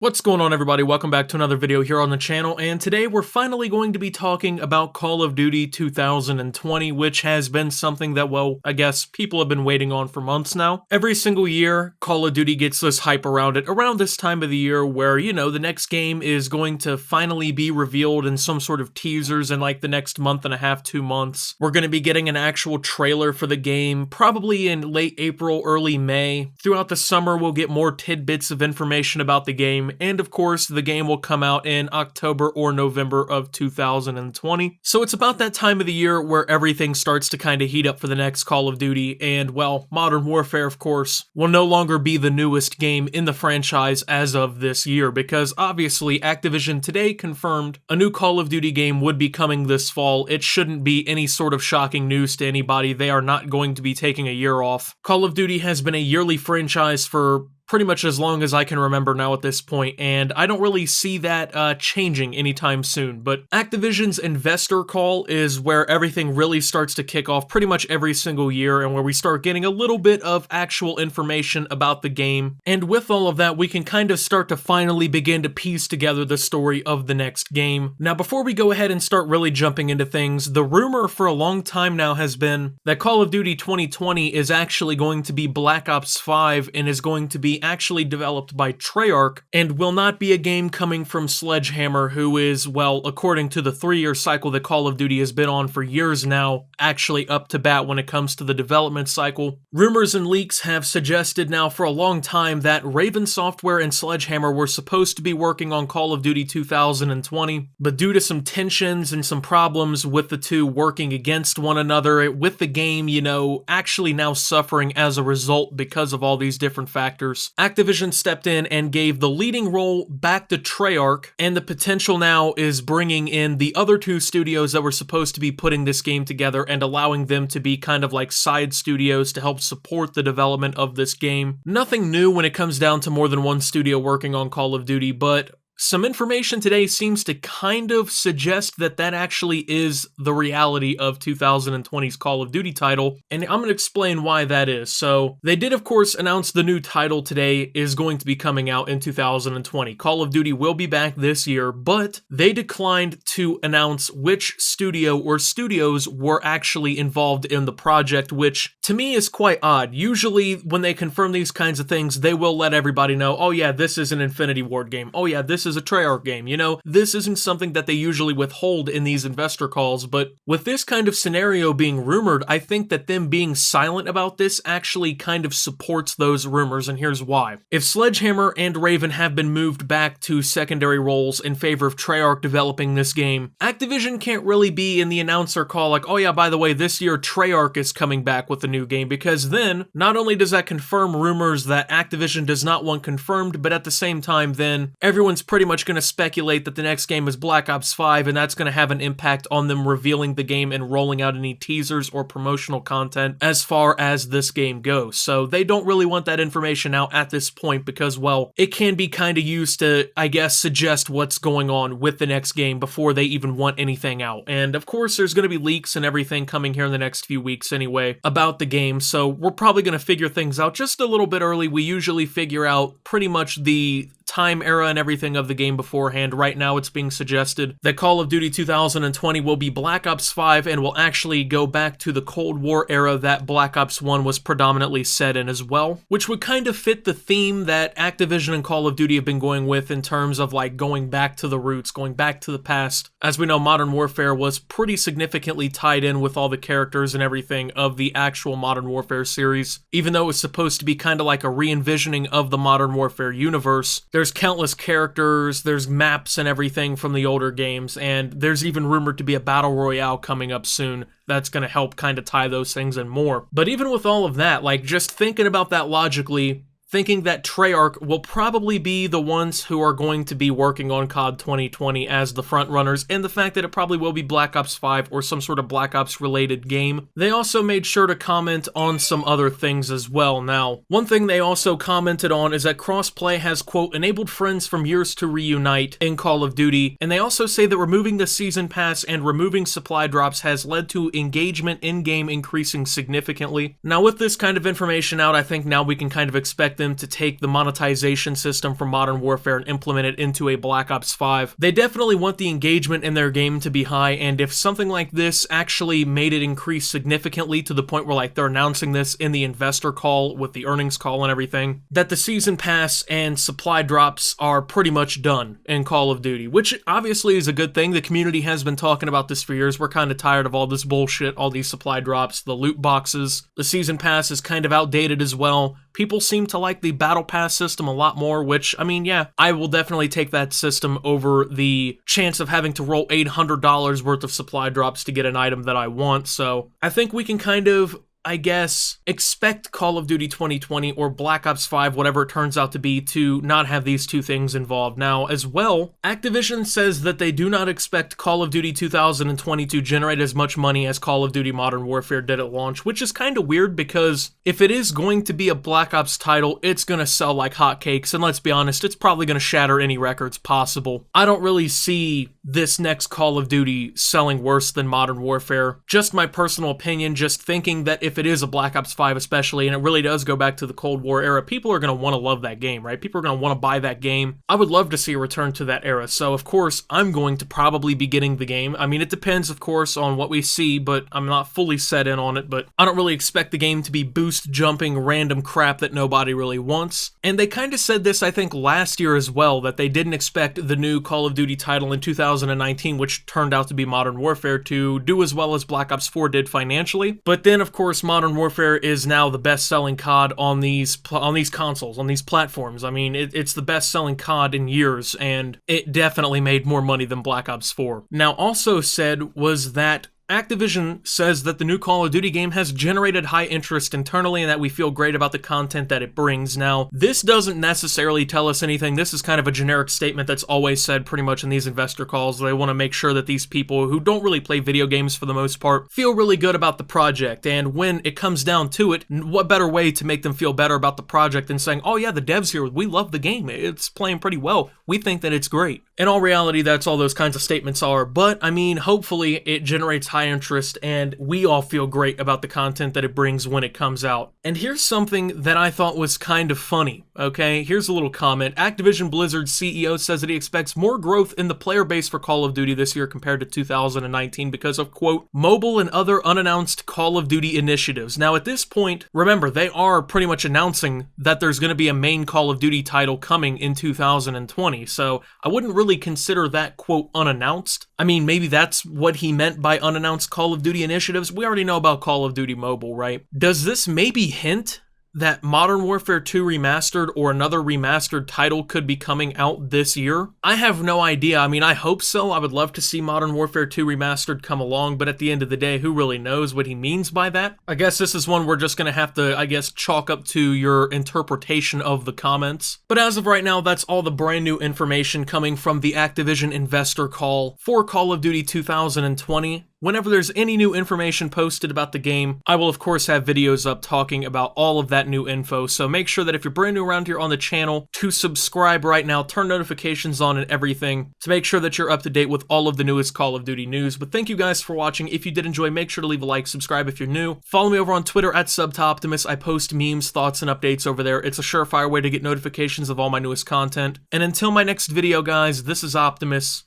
What's going on, everybody? Welcome back to another video here on the channel, and today we're finally going to be talking about Call of Duty 2020, which has been something that, well, I guess people have been waiting on for months now. Every single year, Call of Duty gets this hype around it around this time of the year where, you know, the next game is going to finally be revealed in some sort of teasers in like the next month and a half, 2 months. We're going to be getting an actual trailer for the game, probably in late April, early May. Throughout the summer, we'll get more tidbits of information about the game. And of course, the game will come out in October or November of 2020. So it's about that time of the year where everything starts to kind of heat up for the next Call of Duty, and well, Modern Warfare, of course, will no longer be the newest game in the franchise as of this year, because obviously Activision today confirmed a new Call of Duty game would be coming this fall. It shouldn't be any sort of shocking news to anybody. They are not going to be taking a year off. Call of Duty has been a yearly franchise for pretty much as long as I can remember now at this point, and I don't really see that changing anytime soon. But Activision's investor call is where everything really starts to kick off pretty much every single year, and where we start getting a little bit of actual information about the game. And with all of that, we can kind of start to finally begin to piece together the story of the next game. Now, before we go ahead and start really jumping into things, the rumor for a long time now has been that Call of Duty 2020 is actually going to be Black Ops 5 and is going to be actually developed by Treyarch and will not be a game coming from Sledgehammer, who is, well, according to the 3-year cycle that Call of Duty has been on for years now, actually up to bat when it comes to the development cycle. Rumors and leaks have suggested now for a long time that Raven Software and Sledgehammer were supposed to be working on Call of Duty 2020, but due to some tensions and some problems with the two working against one another, with the game, you know, actually now suffering as a result because of all these different factors, Activision stepped in and gave the leading role back to Treyarch, and the potential now is bringing in the other two studios that were supposed to be putting this game together and allowing them to be kind of like side studios to help support the development of this game. Nothing new when it comes down to more than one studio working on Call of Duty, but some information today seems to kind of suggest that that actually is the reality of 2020's Call of Duty title, and I'm going to explain why that is. So, they did of course announce the new title today is going to be coming out in 2020. Call of Duty will be back this year, but they declined to announce which studio or studios were actually involved in the project, which to me is quite odd. Usually when they confirm these kinds of things, they will let everybody know, oh yeah, this is an Infinity Ward game. Oh yeah, this is a Treyarch game. You know, this isn't something that they usually withhold in these investor calls, but with this kind of scenario being rumored, I think that them being silent about this actually kind of supports those rumors, and here's why. If Sledgehammer and Raven have been moved back to secondary roles in favor of Treyarch developing this game, Activision can't really be in the announcer call like, oh yeah, by the way, this year Treyarch is coming back with a new game, because then not only does that confirm rumors that Activision does not want confirmed, but at the same time then everyone's pretty much going to speculate that the next game is Black Ops 5, and that's going to have an impact on them revealing the game and rolling out any teasers or promotional content as far as this game goes. So they don't really want that information out at this point because, well, it can be kind of used to, I guess, suggest what's going on with the next game before they even want anything out. And of course, there's going to be leaks and everything coming here in the next few weeks anyway about the game, so we're probably going to figure things out just a little bit early. We usually figure out pretty much the time era and everything of the game beforehand. Right now it's being suggested that Call of Duty 2020 will be Black Ops 5 and will actually go back to the Cold War era that Black Ops 1 was predominantly set in as well, which would kind of fit the theme that Activision and Call of Duty have been going with in terms of like going back to the roots, going back to the past. As we know, Modern Warfare was pretty significantly tied in with all the characters and everything of the actual Modern Warfare series. Even though it was supposed to be kind of like a re-envisioning of the Modern Warfare universe, there's countless characters, there's maps and everything from the older games, and there's even rumored to be a battle royale coming up soon that's going to help kind of tie those things in more. But even with all of that, like just thinking about that logically, thinking that Treyarch will probably be the ones who are going to be working on COD 2020 as the front runners, and the fact that it probably will be Black Ops 5 or some sort of Black Ops related game. They also made sure to comment on some other things as well. Now, one thing they also commented on is that crossplay has, quote, enabled friends from years to reunite in Call of Duty, and they also say that removing the season pass and removing supply drops has led to engagement in-game increasing significantly. Now, with this kind of information out, I think now we can kind of expect them to take the monetization system from Modern Warfare and implement it into a Black Ops 5. They definitely want the engagement in their game to be high, and if something like this actually made it increase significantly to the point where like they're announcing this in the investor call with the earnings call and everything, that the season pass and supply drops are pretty much done in Call of Duty, which obviously is a good thing. The community has been talking about this for years. We're kind of tired of all this bullshit, all these supply drops, the loot boxes. The season pass is kind of outdated as well. People seem to like the battle pass system a lot more, which, I mean, yeah, I will definitely take that system over the chance of having to roll $800 worth of supply drops to get an item that I want. So I think we can kind of, I guess, expect Call of Duty 2020 or Black Ops 5, whatever it turns out to be, to not have these two things involved. Now, as well, Activision says that they do not expect Call of Duty 2020 to generate as much money as Call of Duty Modern Warfare did at launch, which is kind of weird because if it is going to be a Black Ops title, it's going to sell like hotcakes, and let's be honest, it's probably going to shatter any records possible. I don't really see this next Call of Duty selling worse than Modern Warfare. Just my personal opinion, just thinking that if it is a Black Ops 5 especially, and it really does go back to the Cold War era, people are going to want to love that game, right? People are going to want to buy that game. I would love to see a return to that era, so of course, I'm going to probably be getting the game. I mean, it depends, of course, on what we see, but I'm not fully set in on it, but I don't really expect the game to be boost jumping random crap that nobody really wants. And they kind of said this, I think, last year as well, that they didn't expect the new Call of Duty title in 2019, which turned out to be Modern Warfare, to do as well as Black Ops 4 did financially. But then, of course, Modern Warfare is now the best-selling CoD on these consoles, on these platforms. I mean, it's the best-selling CoD in years, and it definitely made more money than Black Ops 4. Now, also said was that Activision says that the new Call of Duty game has generated high interest internally and that we feel great about the content that it brings. Now, this doesn't necessarily tell us anything. This is kind of a generic statement that's always said pretty much in these investor calls. They want to make sure that these people who don't really play video games for the most part feel really good about the project. And when it comes down to it, what better way to make them feel better about the project than saying, oh yeah, the devs here, we love the game. It's playing pretty well. We think that it's great. In all reality, that's all those kinds of statements are. But, I mean, hopefully it generates high interest and we all feel great about the content that it brings when it comes out. And here's something that I thought was kind of funny, okay? Here's a little comment. Activision Blizzard's CEO says that he expects more growth in the player base for Call of Duty this year compared to 2019 because of, quote, mobile and other unannounced Call of Duty initiatives. Now, at this point, remember, they are pretty much announcing that there's going to be a main Call of Duty title coming in 2020, so I wouldn't really consider that, quote, unannounced. I mean, maybe that's what he meant by unannounced Call of Duty initiatives. We already know about Call of Duty Mobile, right? Does this maybe hint that Modern Warfare 2 Remastered or another remastered title could be coming out this year? I have no idea. I mean, I hope so. I would love to see Modern Warfare 2 Remastered come along, but at the end of the day, who really knows what he means by that? I guess this is one we're just going to have to, I guess, chalk up to your interpretation of the comments. But as of right now, that's all the brand new information coming from the Activision investor call for Call of Duty 2020. Whenever there's any new information posted about the game, I will of course have videos up talking about all of that new info, so make sure that if you're brand new around here on the channel, to subscribe right now, turn notifications on and everything, to make sure that you're up to date with all of the newest Call of Duty news. But thank you guys for watching. If you did enjoy, make sure to leave a like, subscribe if you're new. Follow me over on Twitter at SubToptimus. I post memes, thoughts, and updates over there. It's a surefire way to get notifications of all my newest content. And until my next video, guys, this is Optimus.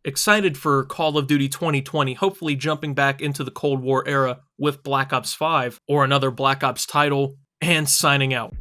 Excited for Call of Duty 2020, hopefully jumping back into the Cold War era with Black Ops 5 or another Black Ops title, and signing out.